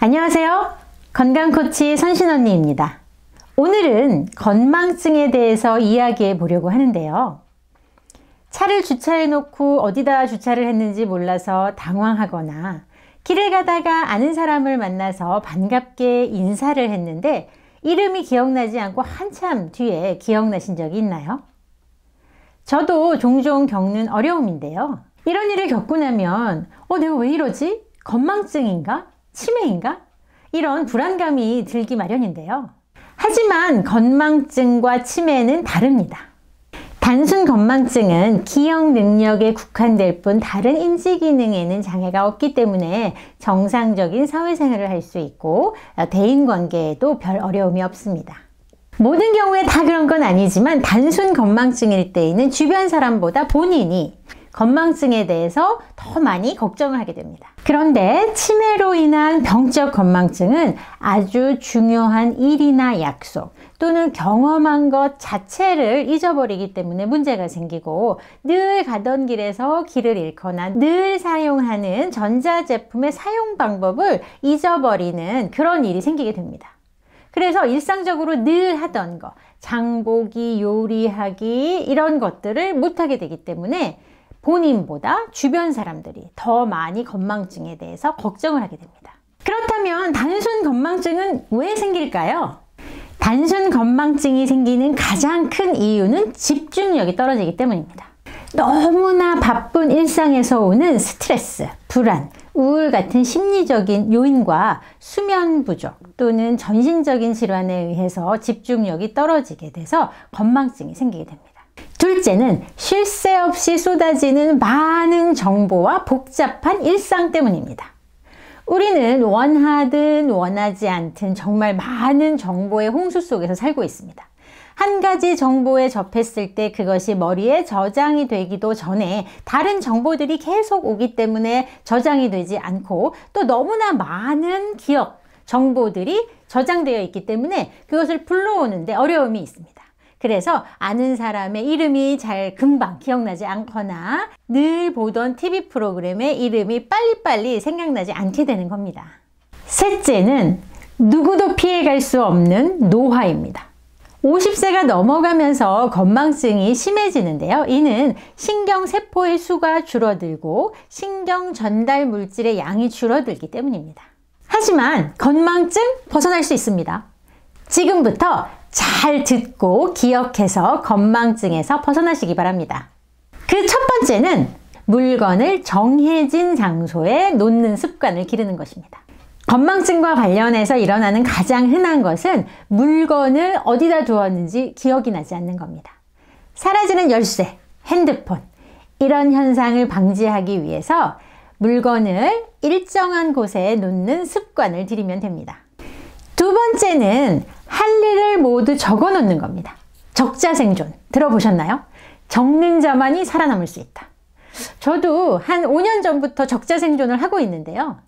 안녕하세요. 건강코치 선신언니입니다. 오늘은 건망증에 대해서 이야기해 보려고 하는데요. 차를 주차해 놓고 어디다 주차를 했는지 몰라서 당황하거나 길을 가다가 아는 사람을 만나서 반갑게 인사를 했는데 이름이 기억나지 않고 한참 뒤에 기억나신 적이 있나요? 저도 종종 겪는 어려움인데요. 이런 일을 겪고 나면 내가 왜 이러지? 건망증인가? 치매인가? 이런 불안감이 들기 마련인데요. 하지만 건망증과 치매는 다릅니다. 단순 건망증은 기억 능력에 국한될 뿐 다른 인지 기능에는 장애가 없기 때문에 정상적인 사회생활을 할 수 있고 대인관계에도 별 어려움이 없습니다. 모든 경우에 다 그런 건 아니지만 단순 건망증일 때에는 주변 사람보다 본인이 건망증에 대해서 더 많이 걱정을 하게 됩니다. 그런데 치매로 인한 병적 건망증은 아주 중요한 일이나 약속 또는 경험한 것 자체를 잊어버리기 때문에 문제가 생기고 늘 가던 길에서 길을 잃거나 늘 사용하는 전자제품의 사용 방법을 잊어버리는 그런 일이 생기게 됩니다. 그래서 일상적으로 늘 하던 거, 장보기, 요리하기 이런 것들을 못하게 되기 때문에 본인보다 주변 사람들이 더 많이 건망증에 대해서 걱정을 하게 됩니다. 그렇다면 단순 건망증은 왜 생길까요? 단순 건망증이 생기는 가장 큰 이유는 집중력이 떨어지기 때문입니다. 너무나 바쁜 일상에서 오는 스트레스, 불안, 우울 같은 심리적인 요인과 수면 부족 또는 전신적인 질환에 의해서 집중력이 떨어지게 돼서 건망증이 생기게 됩니다. 둘째는 쉴 새 없이 쏟아지는 많은 정보와 복잡한 일상 때문입니다. 우리는 원하든 원하지 않든 정말 많은 정보의 홍수 속에서 살고 있습니다. 한 가지 정보에 접했을 때 그것이 머리에 저장이 되기도 전에 다른 정보들이 계속 오기 때문에 저장이 되지 않고 또 너무나 많은 기억, 정보들이 저장되어 있기 때문에 그것을 불러오는데 어려움이 있습니다. 그래서 아는 사람의 이름이 잘 금방 기억나지 않거나 늘 보던 TV 프로그램의 이름이 빨리빨리 생각나지 않게 되는 겁니다. 셋째는 누구도 피해갈 수 없는 노화입니다. 50세가 넘어가면서 건망증이 심해지는데요. 이는 신경세포의 수가 줄어들고 신경 전달 물질의 양이 줄어들기 때문입니다. 하지만 건망증 벗어날 수 있습니다. 지금부터 잘 듣고 기억해서 건망증에서 벗어나시기 바랍니다. 그 첫 번째는 물건을 정해진 장소에 놓는 습관을 기르는 것입니다. 건망증과 관련해서 일어나는 가장 흔한 것은 물건을 어디다 두었는지 기억이 나지 않는 겁니다. 사라지는 열쇠, 핸드폰 이런 현상을 방지하기 위해서 물건을 일정한 곳에 놓는 습관을 들이면 됩니다. 두 번째는 할 일을 모두 적어 놓는 겁니다. 적자생존 들어보셨나요? 적는 자만이 살아남을 수 있다. 저도 한 5년 전부터 적자생존을 하고 있는데요.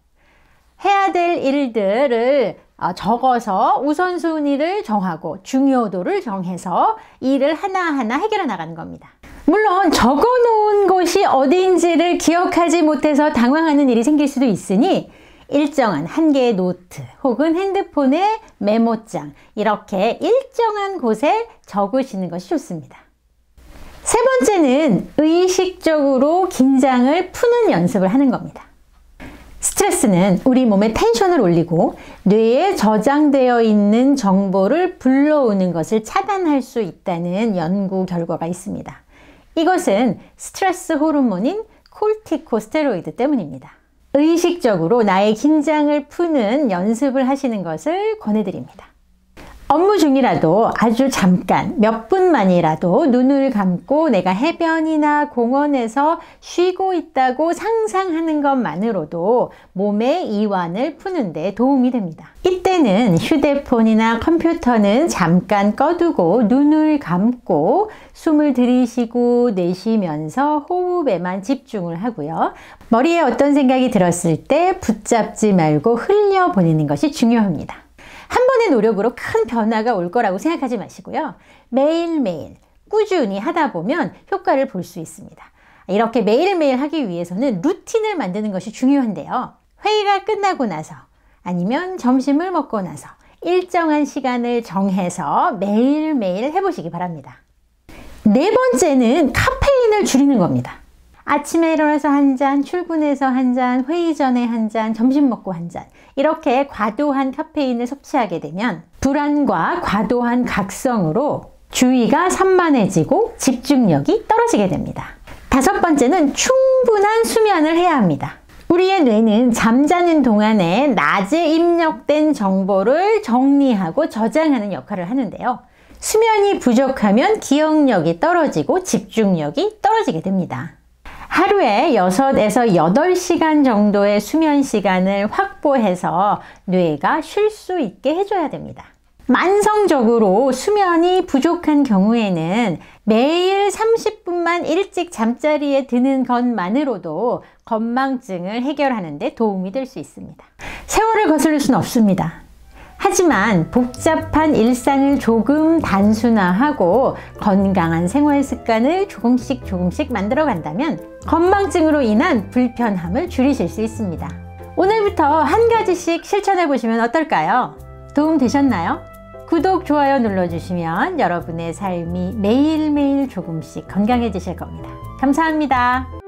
해야 될 일들을 적어서 우선순위를 정하고 중요도를 정해서 일을 하나하나 해결해 나가는 겁니다. 물론 적어 놓은 곳이 어디인지를 기억하지 못해서 당황하는 일이 생길 수도 있으니 일정한 한 개의 노트 혹은 핸드폰의 메모장 이렇게 일정한 곳에 적으시는 것이 좋습니다. 세 번째는 의식적으로 긴장을 푸는 연습을 하는 겁니다. 스트레스는 우리 몸의 텐션을 올리고 뇌에 저장되어 있는 정보를 불러오는 것을 차단할 수 있다는 연구 결과가 있습니다. 이것은 스트레스 호르몬인 콜티코스테로이드 때문입니다. 의식적으로 나의 긴장을 푸는 연습을 하시는 것을 권해드립니다. 업무 중이라도 아주 잠깐 몇 분만이라도 눈을 감고 내가 해변이나 공원에서 쉬고 있다고 상상하는 것만으로도 몸의 이완을 푸는 데 도움이 됩니다. 이때는 휴대폰이나 컴퓨터는 잠깐 꺼두고 눈을 감고 숨을 들이쉬고 내쉬면서 호흡에만 집중을 하고요. 머리에 어떤 생각이 들었을 때 붙잡지 말고 흘려보내는 것이 중요합니다. 한 번의 노력으로 큰 변화가 올 거라고 생각하지 마시고요. 매일매일 꾸준히 하다 보면 효과를 볼 수 있습니다. 이렇게 매일매일 하기 위해서는 루틴을 만드는 것이 중요한데요. 회의가 끝나고 나서 아니면 점심을 먹고 나서 일정한 시간을 정해서 매일매일 해보시기 바랍니다. 네 번째는 카페인을 줄이는 겁니다. 아침에 일어나서 한 잔, 출근해서 한 잔, 회의 전에 한 잔, 점심 먹고 한 잔, 이렇게 과도한 카페인을 섭취하게 되면 불안과 과도한 각성으로 주의가 산만해지고 집중력이 떨어지게 됩니다. 다섯 번째는 충분한 수면을 해야 합니다. 우리의 뇌는 잠자는 동안에 낮에 입력된 정보를 정리하고 저장하는 역할을 하는데요. 수면이 부족하면 기억력이 떨어지고 집중력이 떨어지게 됩니다. 하루에 6에서 8시간 정도의 수면 시간을 확보해서 뇌가 쉴 수 있게 해줘야 됩니다. 만성적으로 수면이 부족한 경우에는 매일 30분만 일찍 잠자리에 드는 것만으로도 건망증을 해결하는 데 도움이 될 수 있습니다. 세월을 거슬릴 수는 없습니다. 하지만 복잡한 일상을 조금 단순화하고 건강한 생활 습관을 조금씩 만들어 간다면 건망증으로 인한 불편함을 줄이실 수 있습니다. 오늘부터 한 가지씩 실천해 보시면 어떨까요? 도움 되셨나요? 구독, 좋아요 눌러주시면 여러분의 삶이 매일매일 조금씩 건강해지실 겁니다. 감사합니다.